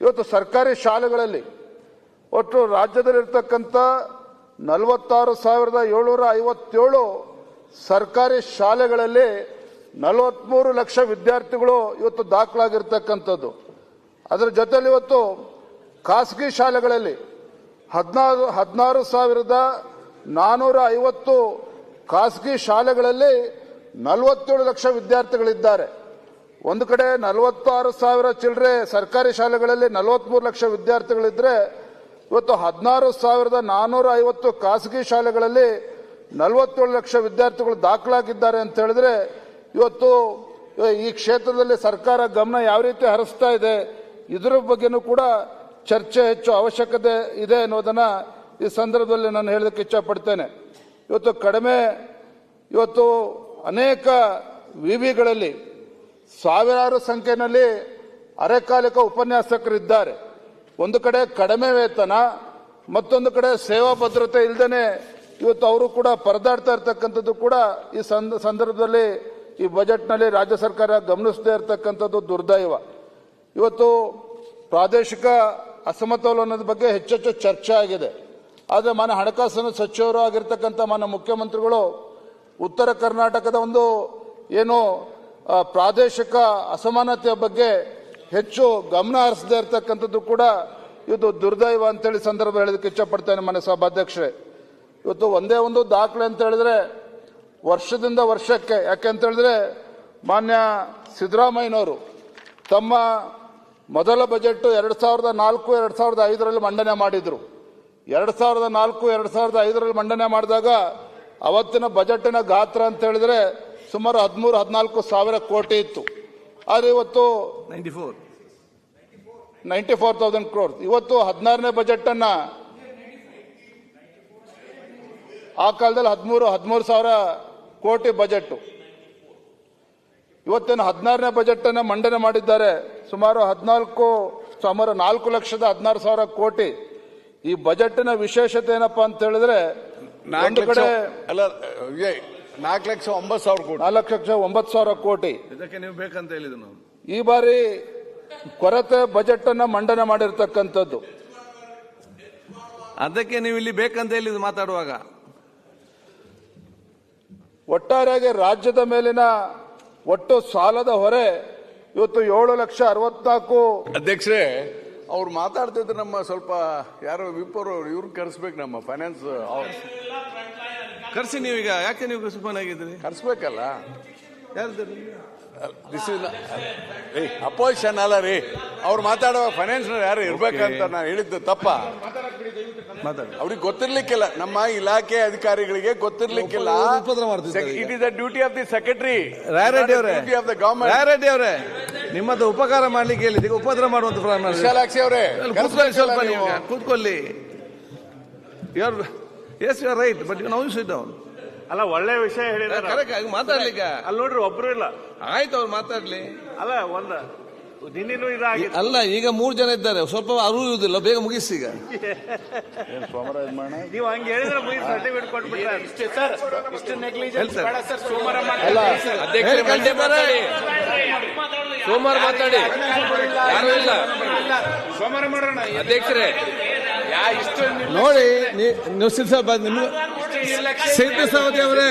ಇವತ್ತು ಸರ್ಕಾರಿ ಶಾಲೆಗಳಲ್ಲಿ ಒಟ್ಟು ರಾಜ್ಯದಲ್ಲಿರ್ತಕ್ಕಂಥ 46,757 ಸರ್ಕಾರಿ ಶಾಲೆಗಳಲ್ಲಿ 43 ಲಕ್ಷ ವಿದ್ಯಾರ್ಥಿಗಳು ಇವತ್ತು ದಾಖಲಾಗಿರ್ತಕ್ಕಂಥದ್ದು. ಅದರ ಜೊತೆಲಿ ಇವತ್ತು ಖಾಸಗಿ ಶಾಲೆಗಳಲ್ಲಿ 16,450 ಖಾಸಗಿ ಶಾಲೆಗಳಲ್ಲಿ 47 ಲಕ್ಷ ವಿದ್ಯಾರ್ಥಿಗಳಿದ್ದಾರೆ. ಒಂದು ಕಡೆ 46,000 ಚಿಲ್ಲರೆ ಸರ್ಕಾರಿ ಶಾಲೆಗಳಲ್ಲಿ 43 ಲಕ್ಷ ವಿದ್ಯಾರ್ಥಿಗಳಿದ್ರೆ, ಇವತ್ತು 16,450 ಖಾಸಗಿ ಶಾಲೆಗಳಲ್ಲಿ 47 ಲಕ್ಷ ವಿದ್ಯಾರ್ಥಿಗಳು ದಾಖಲಾಗಿದ್ದಾರೆ ಅಂತ ಹೇಳಿದ್ರೆ, ಇವತ್ತು ಈ ಕ್ಷೇತ್ರದಲ್ಲಿ ಸರ್ಕಾರ ಗಮನ ಯಾವ ರೀತಿ ಹರಿಸ್ತಾ ಇದೆ ಇದರ ಬಗ್ಗೆನೂ ಕೂಡ ಚರ್ಚೆ ಹೆಚ್ಚು ಅವಶ್ಯಕತೆ ಇದೆ ಅನ್ನೋದನ್ನ ಈ ಸಂದರ್ಭದಲ್ಲಿ ನಾನು ಹೇಳೋದಕ್ಕೆ ಇಚ್ಛಪಡ್ತೇನೆ. ಇವತ್ತು ಅನೇಕ ವಿವಿಗಳಲ್ಲಿ ಸಾವಿರಾರು ಸಂಖ್ಯೆಯಲ್ಲಿ ಅರೆಕಾಲಿಕ ಉಪನ್ಯಾಸಕರಿದ್ದಾರೆ. ಒಂದು ಕಡೆ ಕಡಿಮೆ ವೇತನ, ಮತ್ತೊಂದು ಕಡೆ ಸೇವಾ ಭದ್ರತೆ ಇಲ್ಲದೇನೆ ಇವತ್ತು ಅವರು ಕೂಡ ಪರದಾಡ್ತಾ ಇರ್ತಕ್ಕಂಥದ್ದು ಕೂಡ ಈ ಸಂದರ್ಭದಲ್ಲಿ ಈ ಬಜೆಟ್ನಲ್ಲಿ ರಾಜ್ಯ ಸರ್ಕಾರ ಗಮನಿಸದೇ ಇರತಕ್ಕಂಥದ್ದು ದುರ್ದೈವ. ಇವತ್ತು ಪ್ರಾದೇಶಿಕ ಅಸಮತೋಲನದ ಬಗ್ಗೆ ಹೆಚ್ಚೆಚ್ಚು ಚರ್ಚೆ ಆಗಿದೆ. ಆದರೆ ಮಾನ್ಯ ಹಣಕಾಸಿನ ಸಚಿವರು ಆಗಿರ್ತಕ್ಕಂಥ ಮಾನ್ಯ ಮುಖ್ಯಮಂತ್ರಿಗಳು ಉತ್ತರ ಕರ್ನಾಟಕದ ಒಂದು ಏನು ಪ್ರಾದೇಶಿಕ ಅಸಮಾನತೆಯ ಬಗ್ಗೆ ಹೆಚ್ಚು ಗಮನ ಹರಿಸದೇ ಇರತಕ್ಕಂಥದ್ದು ಕೂಡ ಇದು ದುರ್ದೈವ ಅಂತೇಳಿ ಸಂದರ್ಭ ಹೇಳೋದಕ್ಕೆ ಇಚ್ಛಪಡ್ತೇನೆ. ಮಾನ್ಯ ಸಭಾಧ್ಯಕ್ಷರೇ, ಇವತ್ತು ಒಂದೇ ಒಂದು ದಾಖಲೆ ಅಂತ ಹೇಳಿದ್ರೆ ವರ್ಷದಿಂದ ವರ್ಷಕ್ಕೆ, ಯಾಕೆಂತ ಹೇಳಿದ್ರೆ ಮಾನ್ಯ ಸಿದ್ದರಾಮಯ್ಯನವರು ತಮ್ಮ ಮೊದಲ ಬಜೆಟ್ 2004-2005 ಮಂಡನೆ ಮಾಡಿದ್ರು. 2004-2005 ಮಂಡನೆ ಮಾಡಿದಾಗ ಅವತ್ತಿನ ಬಜೆಟಿನ ಗಾತ್ರ ಅಂತ ಹೇಳಿದ್ರೆ ಸುಮಾರು 13-14 ಸಾವಿರ ಕೋಟಿ ಇತ್ತು. ಆದರೆ ಇವತ್ತು 94,000 crores. ಇವತ್ತು 16ನೇ ಬಜೆಟ್ ಅನ್ನ ಆ ಕಾಲದಲ್ಲಿ 13 ಸಾವಿರ ಕೋಟಿ ಬಜೆಟ್. ಇವತ್ತಿನ 16ನೇ ಬಜೆಟ್ ಅನ್ನ ಮಂಡನೆ ಮಾಡಿದ್ದಾರೆ ಸುಮಾರು 4,16,000 ಕೋಟಿ. ಈ ಬಜೆಟ್ನ ವಿಶೇಷತೆ ಏನಪ್ಪಾ ಅಂತ ಹೇಳಿದ್ರೆ, ಒಂದು ಕಡೆ 4,09,000 ಕೋಟಿ ಇದಕ್ಕೆ ನೀವು ಬೇಕಂತ ಹೇಳಿದ್ರು ನಾವು ಈ ಬಾರಿ ಕೊರತೆ ಬಜೆಟ್ ಅನ್ನ ಮಂಡನೆ ಮಾಡಿರ್ತಕ್ಕಂಥದ್ದು. ಅದಕ್ಕೆ ನೀವು ಇಲ್ಲಿ ಬೇಕಂತ ಹೇಳಿದ್ರು ಮಾತಾಡುವಾಗ. ಒಟ್ಟಾರೆಯಾಗಿ ರಾಜ್ಯದ ಮೇಲಿನ ಒಟ್ಟು ಸಾಲದ ಹೊರೆ ಇವತ್ತು 7,64,00,000. ಅಧ್ಯಕ್ಷರೇ, ಅವ್ರು ಮಾತಾಡ್ತಿದ್ರೆ ನಮ್ಮ ಸ್ವಲ್ಪ ಯಾರೋ ವಿಪರ್ ಇವ್ರು ಕರೆಸ್ಬೇಕು, ನಮ್ಮ ಫೈನಾನ್ಸ್ ಕರ್ಸಿ. ನೀವೀಗ ಯಾಕೆ ನೀವು ಸುಮ್ಮನಾಗಿದ್ದೀರಿ? ಕರೆಸ್ಬೇಕಲ್ಲ. ಯಾರು ದಿಸ್ ಇಸ್ ಅಪೋಸಿಷನ್ ಅಲ್ಲ ರೀ. ಅವ್ರು ಮಾತಾಡೋ ಫೈನಾನ್ಸ್ ಯಾರು ಇರ್ಬೇಕಂತ ನಾನು ಹೇಳಿದ್ದು ತಪ್ಪ. ಅವ್ರಿಗೆ ಗೊತ್ತಿರ್ಲಿಕ್ಕಿಲ್ಲ, ನಮ್ಮ ಇಲಾಖೆ ಅಧಿಕಾರಿಗಳಿಗೆ ಗೊತ್ತಿರ್ಲಿಕ್ಕಿಲ್ಲ. It is the duty of the secretary. Rayareddi ಅವರೇ, ನಿಮ್ಮದು ಉಪಕಾರ ಮಾಡ್ಲಿಕ್ಕೆ ಹೇಳಿದ ಉಪದ್ರ ಮಾಡುವಂತ ವಿಶಾಲಾಕ್ಷಿ ಅವರೇ, ಸ್ವಲ್ಪ ನೀವು ಕೂತ್ಕೊಳ್ಳಿ. Yes you are right, but you now sit down. ಅಲ್ಲ, ಒಳ್ಳೆ ವಿಷಯ ಹೇಳಿದ್ರೆ ಮಾತಾಡ್ಲಿಕ್ಕೆ ಅಲ್ಲಿ ನೋಡ್ರಿ ಒಬ್ರು ಇಲ್ಲ. ಆಯ್ತು, ಅವ್ರು ಮಾತಾಡ್ಲಿ. ಅಲ್ಲ, ನಿನ್ನೇನು ಇದಾಗಿ ಅಲ್ಲ, ಈಗ 3 ಜನ ಇದ್ದಾರೆ, ಸ್ವಲ್ಪ ಅರಿಯುವುದಿಲ್ಲ, ಬೇಗ ಮುಗಿಸಿ. ಈಗ ನೀವು ಹಂಗೆ ಹೇಳಿದ್ರೆ ಸರ್ಟಿಫಿಕೇಟ್ ಕೊಟ್ಬಿಟ್ರೆ ಸೋಮವಾರ ಮಾತಾಡಿ. ಯಾರು ಇಲ್ಲ, ಸೋಮವಾರ ಮಾಡೋಣ ಅಧ್ಯಕ್ಷರೇ. ನೋಡಿ, ಸಿದ್ದು ಸವದಿ ಅವರೇ,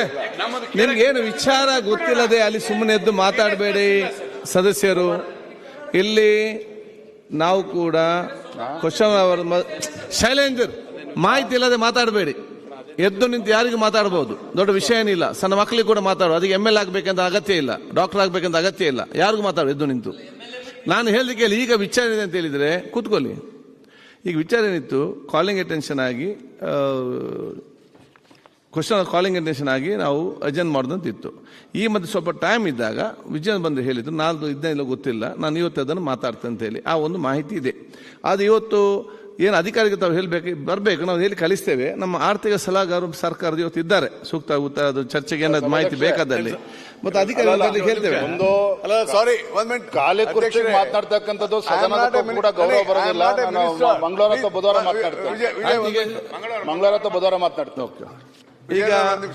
ನಿಮ್ಗೇನು ವಿಚಾರ ಗೊತ್ತಿಲ್ಲದೆ ಅಲ್ಲಿ ಸುಮ್ಮನೆ ಎದ್ದು ಮಾತಾಡಬೇಡಿ ಸದಸ್ಯರು. ಇಲ್ಲಿ ನಾವು ಕೂಡ ಶೈಲೇಂದರ್, ಮಾಹಿತಿ ಇಲ್ಲದೆ ಮಾತಾಡಬೇಡಿ. ಎದ್ದು ನಿಂತು ಯಾರಿಗೂ ಮಾತಾಡಬಹುದು, ದೊಡ್ಡ ವಿಷಯ ಏನಿಲ್ಲ. ಸಣ್ಣ ಮಕ್ಕಳಿಗೆ ಕೂಡ ಮಾತಾಡೋ, ಅದಕ್ಕೆ ML ಆಗ್ಬೇಕಂತ ಅಗತ್ಯ ಇಲ್ಲ, ಡಾಕ್ಟರ್ ಆಗ್ಬೇಕಂತ ಅಗತ್ಯ ಇಲ್ಲ. ಯಾರಿಗೂ ಮಾತಾಡೋ ಎದ್ದು ನಿಂತು. ನಾನು ಹೇಳಿದಕ್ಕೆ ಈಗ ವಿಚಾರ ಇದೆ ಅಂತ ಹೇಳಿದ್ರೆ ಕೂತ್ಕೊಳ್ಳಿ. ಈಗ ವಿಚಾರ ಏನಿತ್ತು, ಕಾಲಿಂಗ್ ಅಟೆನ್ಷನ್ ಆಗಿ ಕಾಲಿಂಗ್ ಅಟೆನ್ಷನ್ ಆಗಿ ನಾವು ಅಜೆಂಡ್ ಮಾಡೋದಂತಿತ್ತು. ಈ ಮತ್ತೆ ಸ್ವಲ್ಪ ಟೈಮ್ ಇದ್ದಾಗ ವಿಜಯನ್ ಬಂದು ಹೇಳಿದ್ರು, ನಾಲ್ಕು ಇದನ್ನೆಲ್ಲ ಗೊತ್ತಿಲ್ಲ, ನಾನು ಇವತ್ತು ಅದನ್ನು ಮಾತಾಡ್ತೇನೆ ಅಂತ ಹೇಳಿ ಆ ಒಂದು ಮಾಹಿತಿ ಇದೆ. ಅದು ಇವತ್ತು ಏನು ಅಧಿಕಾರಿಗೆ ತಾವು ಬರಬೇಕು, ನಾವು ಹೇಳಿ ಕಳಿಸ್ತೇವೆ. ನಮ್ಮ ಆರ್ಥಿಕ ಸಲಹೆಗಾರರು ಸರ್ಕಾರದ ಇವತ್ತು ಇದ್ದಾರೆ, ಸೂಕ್ತ ಅದು ಚರ್ಚೆಗೆ ಏನಾದ್ರು ಮಾಹಿತಿ ಬೇಕಾದಲ್ಲಿ ಮತ್ತೆ ಅಧಿಕಾರಿಗಳಿಗೆ ಹೇಳ್ತೇವೆ. ಖಾಲಿ ಕುರ್ಚಿ ಮಾತನಾಡ್ತಕ್ಕಂಥದ್ದು ಸದನದ ಕೂಡ ಗೌರವ ಬರೋದಿಲ್ಲ. ಮಂಗಳವಾರ ಅಥವಾ ಬುಧವಾರ ಮಾತನಾಡ್ತೇವೆ. ಈಗ